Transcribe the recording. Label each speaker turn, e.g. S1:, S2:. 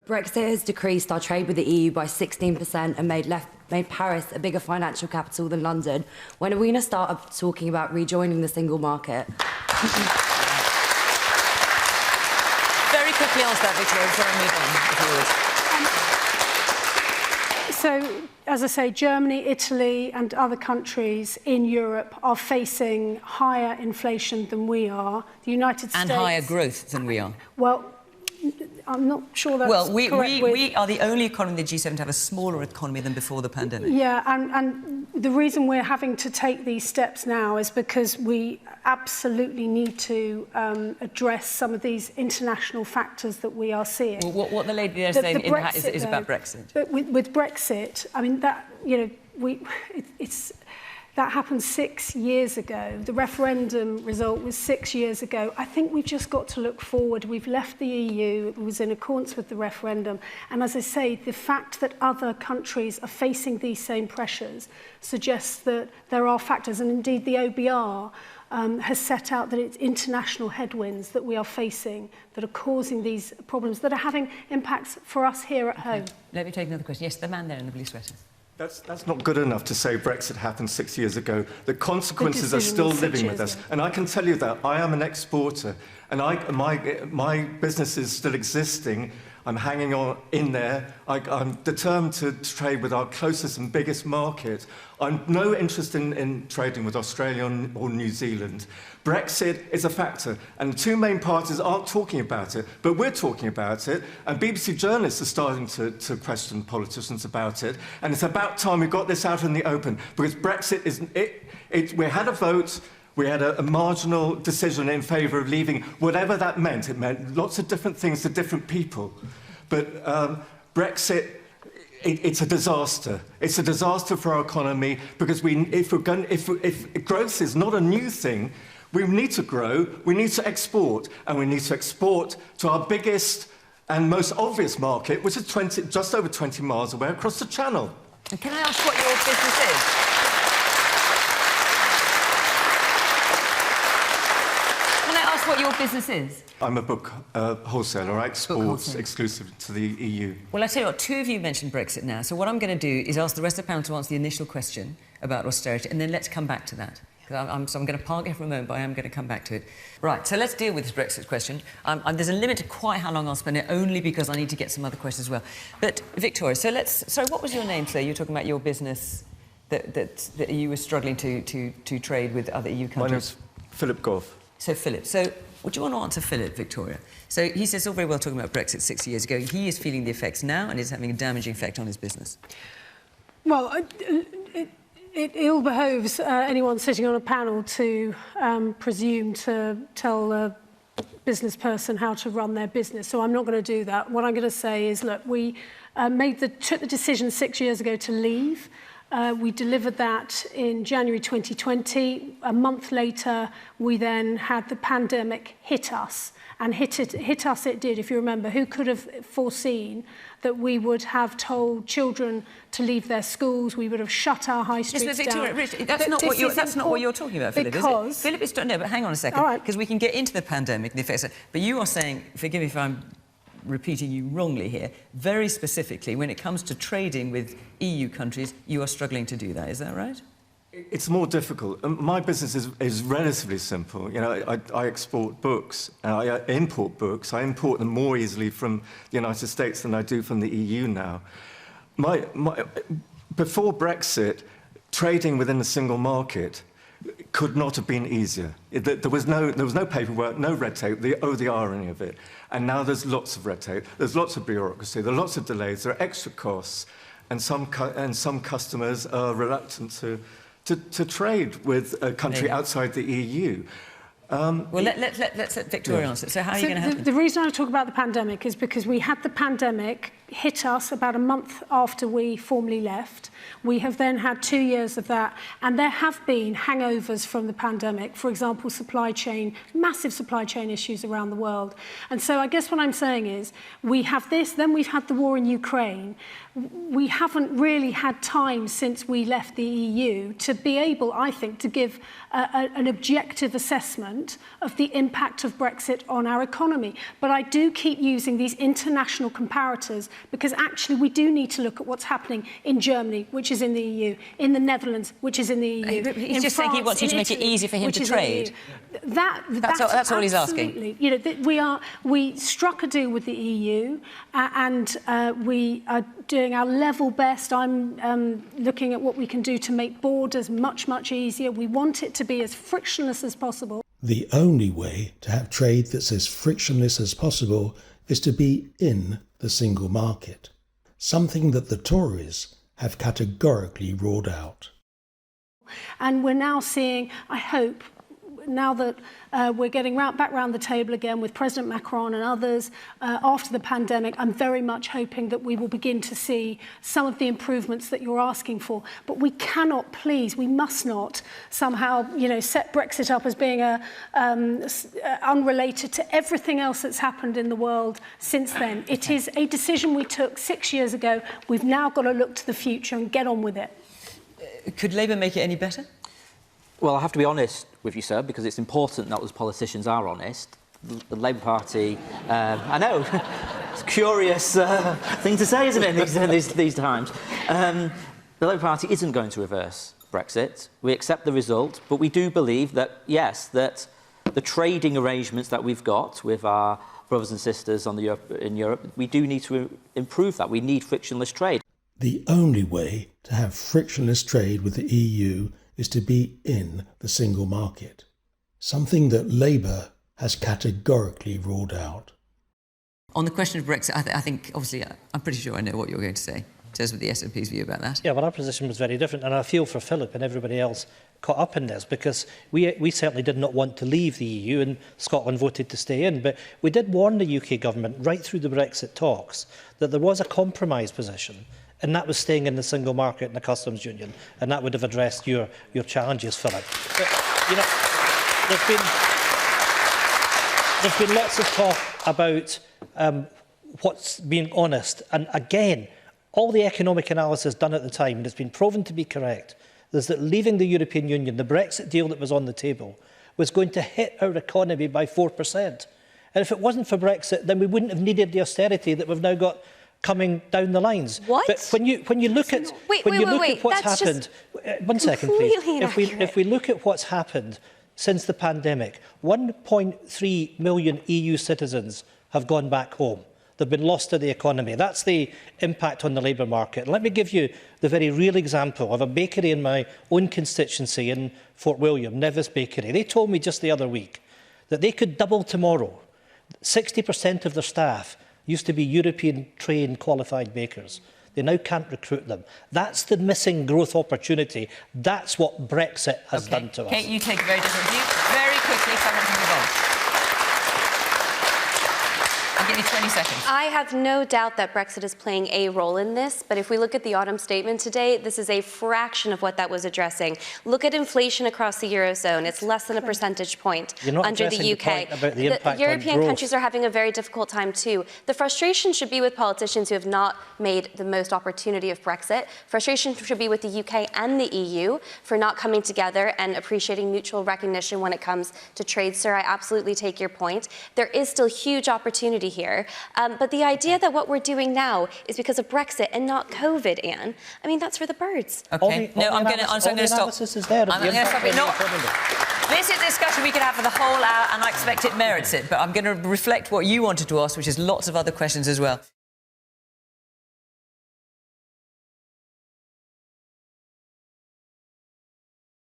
S1: Brexit has decreased our trade with the EU by 16% and made Paris a bigger financial capital than London. When are we going to start talking about rejoining the single market?
S2: Very quickly answer that, Victoria, before we move on.
S3: So, as I say, Germany, Italy and other countries in Europe are facing higher inflation than we are. The United States...
S2: And higher growth than we are.
S3: Well, I'm not sure that's
S2: correct.
S3: Well,
S2: we are the only economy in the G7 to have a smaller economy than before the pandemic.
S3: Yeah, and the reason we're having to take these steps now is because we absolutely need to address some of these international factors that we are seeing.
S2: Well, what the lady there is saying is about Brexit.
S3: With Brexit, I mean, that, you know, that happened 6 years ago. The referendum result was 6 years ago. I think we've just got to look forward. We've left the EU. It was in accordance with the referendum. And as I say, the fact that other countries are facing these same pressures suggests that there are factors. And indeed, the OBR has set out that it's international headwinds that we are facing that are causing these problems, that are having impacts for us here at home.
S2: Let me take another question. Yes, the man there in the blue sweater.
S4: That's not good enough to say Brexit happened 6 years ago. The consequences are still living with us. And I can tell you that I am an exporter and my business is still existing. I'm hanging on in there. I'm determined to trade with our closest and biggest market. I'm no interest in trading with Australia or New Zealand. Brexit is a factor, and the two main parties aren't talking about it, but we're talking about it, and BBC journalists are starting to question politicians about it, and it's about time we got this out in the open, because Brexit is... we had a vote. We had a marginal decision in favour of leaving, whatever that meant. It meant lots of different things to different people. But Brexit, it's a disaster. It's a disaster for our economy because if growth is not a new thing, we need to grow, we need to export, and we need to export to our biggest and most obvious market, which is just over 20 miles away across the Channel.
S2: And can I ask what your business is? What your business is?
S4: I'm a book wholesaler. I export exclusively to the EU.
S2: Well, I tell you what, two of you mentioned Brexit now, so what I'm going to do is ask the rest of the panel to answer the initial question about austerity, and then let's come back to that. So I'm going to park it for a moment, but I am going to come back to it. Right, so let's deal with this Brexit question. There's a limit to quite how long I'll spend it, only because I need to get some other questions as well. But, Victoria, so what was your name today? You were talking about your business that you were struggling to trade with other EU countries.
S4: My name's 𝗕𝗥𝗘𝗫𝗧.
S2: So, Philip, would you want to answer Philip, Victoria? So he says, all very well talking about Brexit 6 years ago. He is feeling the effects now and is having a damaging effect on his business.
S3: Well, it ill behoves anyone sitting on a panel to presume to tell a business person how to run their business. So I'm not going to do that. What I'm going to say is, look, we took the decision 6 years ago to leave. We delivered that in January 2020. A month later, we then had the pandemic hit us. And hit us it did, if you remember. Who could have foreseen that we would have told children to leave their schools, we would have shut our high streets down?
S2: Victoria, that's not what you're talking about, Philip, is it? Philip is... No, but hang on a second, because we can get into the pandemic and the effects. But you are saying, forgive me if I'm repeating you wrongly here, very specifically, when it comes to trading with EU countries, you are struggling to do that. Is that right?
S4: It's more difficult. My business is relatively simple. You know, I export books. I import books. I import them more easily from the United States than I do from the EU now. Before Brexit, trading within the single market could not have been easier. There was no paperwork, no red tape. The irony of it. And now there's lots of red tape. There's lots of bureaucracy. There are lots of delays. There are extra costs, and some customers are reluctant to trade with a country outside the EU.
S2: Well, let's let Victoria answer. So how are you going to help?
S3: The reason I talk about the pandemic is because we had the pandemic hit us about a month after we formally left. We have then had 2 years of that, and there have been hangovers from the pandemic. For example, massive supply chain issues around the world. And so I guess what I'm saying is, we have this, then we've had the war in Ukraine. We haven't really had time since we left the EU to be able, I think, to give an objective assessment of the impact of Brexit on our economy. But I do keep using these international comparators because actually we do need to look at what's happening in Germany, which is in the EU, in the Netherlands, which is in the EU.
S2: He's just saying he wants you to make it easier for him to trade. That's all he's asking.
S3: You know, we struck a deal with the EU, and we are doing our level best. I'm looking at what we can do to make borders much, much easier. We want it to be as frictionless as possible.
S5: The only way to have trade that's as frictionless as possible is to be in the single market, something that the Tories have categorically ruled out.
S3: And we're now seeing, I hope, now that we're getting back round the table again with President Macron and others after the pandemic, I'm very much hoping that we will begin to see some of the improvements that you're asking for. But we cannot, we must not somehow, set Brexit up as being unrelated to everything else that's happened in the world since then. It is a decision we took 6 years ago. We've now got to look to the future and get on with it.
S2: Could Labour make it any better?
S6: Well, I have to be honest with you, sir, because it's important that those politicians are honest. The Labour Party, I know, it's a curious thing to say, isn't it, these times? The Labour Party isn't going to reverse Brexit. We accept the result, but we do believe that, yes, that the trading arrangements that we've got with our brothers and sisters in Europe, we do need to improve that. We need frictionless trade.
S5: The only way to have frictionless trade with the EU is to be in the single market, something that Labour has categorically ruled out.
S2: On the question of Brexit, I think, obviously, I'm pretty sure I know what you're going to say. Says with the SNP's view about that.
S7: Yeah, well, our position was very different, and I feel for Philip and everybody else caught up in this, because we certainly did not want to leave the EU, and Scotland voted to stay in. But we did warn the UK government right through the Brexit talks that there was a compromise position, and that was staying in the single market and the customs union, and that would have addressed your challenges, Philip. But, there's been lots of talk about what's being honest, and again, all the economic analysis done at the time, and it's been proven to be correct, is that leaving the European Union, the Brexit deal that was on the table, was going to hit our economy by 4%. And if it wasn't for Brexit, then we wouldn't have needed the austerity that we've now got coming down the lines.
S8: What?
S7: But when you look at what's happened, one second, please. If we look at what's happened since the pandemic, 1.3 million EU citizens have gone back home. They've been lost to the economy. That's the impact on the labour market. Let me give you the very real example of a bakery in my own constituency in Fort William, Nevis Bakery. They told me just the other week that they could double tomorrow. 60% of their staff used to be European-trained qualified bakers. They now can't recruit them. That's the missing growth opportunity. That's what Brexit has done to us.
S2: Kate, you take a very different view. Very quickly, someone can move on. I'll give you 20 seconds.
S8: I have no doubt that Brexit is playing a role in this, but if we look at the autumn statement today, this is a fraction of what that was addressing. Look at inflation across the Eurozone. It's less than a percentage point under the UK. The European countries are having a very difficult time too. The frustration should be with politicians who have not made the most opportunity of Brexit. Frustration should be with the UK and the EU for not coming together and appreciating mutual recognition when it comes to trade. Sir, I absolutely take your point. There is still huge opportunity here. But the idea that what we're doing now is because of Brexit and not COVID, Anne, I mean, that's for the birds.
S2: OK. No, I'm going to stop. I'm going to stop it. No, this is a discussion we could have for the whole hour, and I expect it merits it. But I'm going to reflect what you wanted to ask, which is lots of other questions as well.